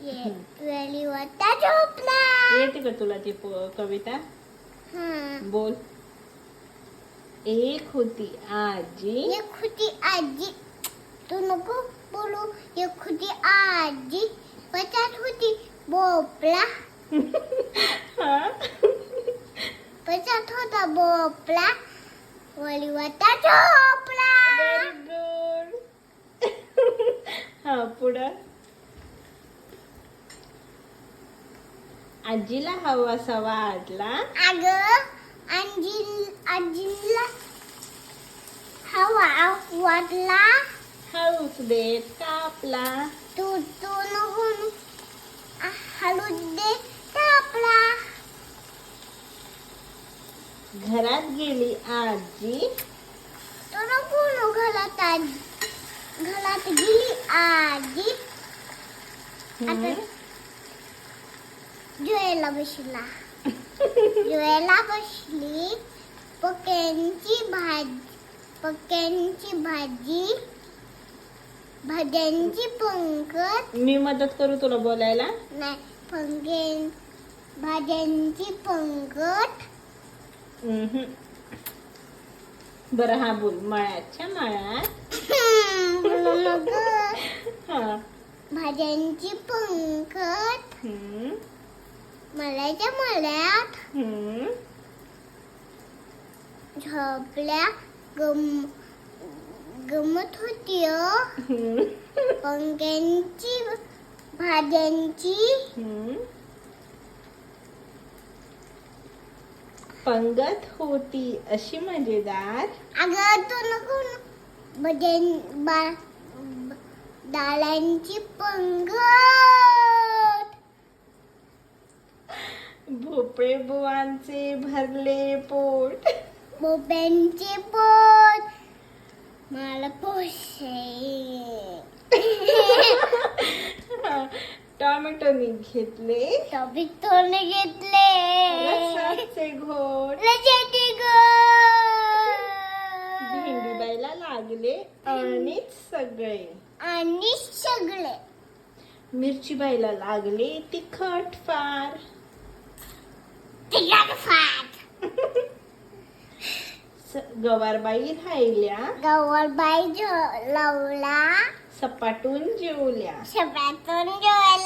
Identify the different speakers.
Speaker 1: वेळीवरता झोपला.
Speaker 2: येते का तुला ती कविता? बोल. एक होती आजी.
Speaker 1: एक होती आजी. तू नको बोलू. एक होती आजी. पचात होती भोपळा.
Speaker 2: हा?
Speaker 1: पचात होता भोपळा. वेळीवरता झोपला.
Speaker 2: Very good. हा, पुढं. आजीला हवासा वाटला.
Speaker 1: अगं आजीला हवा वाटला.
Speaker 2: हळूच देत कापला.
Speaker 1: तू नको हलू दे तापला.
Speaker 2: घरात गेली आजी.
Speaker 1: तू नको घरात गेली आजी. आता जेवायला बसली. पक्यांची भाजी. भाज्यांची पंगत.
Speaker 2: मी मदत करू तुला बोलायला?
Speaker 1: नाही, भाज्यांची पंगत.
Speaker 2: बरं, हा बोल. मळ्याच्या मळ्यात.
Speaker 1: बोलू नको.
Speaker 2: हा.
Speaker 1: भाज्यांची पंगत. मळ्याच्या मळ्यात झोपल्या गमत होती. पंख्यांची भाज्यांची
Speaker 2: पंगत होती अशी मजेदार.
Speaker 1: अगं तू नको डाळ्यांची पंगत.
Speaker 2: भोपळे बुवांचे भरले पोट.
Speaker 1: भोपळ्यांचे पोट मला पोषे.
Speaker 2: टोमॅटोनी घेतले.
Speaker 1: टोमॅटोने घेतले.
Speaker 2: रसाचे घोट.
Speaker 1: रसाचे घोट.
Speaker 2: भेंडीबाईला लागले आणि सगळे. मिरचीबाईला लागले तिखट फार. गवारबाई राहिल्या.
Speaker 1: गवारबाई लावला.
Speaker 2: सपाटून जेवल्या.
Speaker 1: सपाटून जेवला.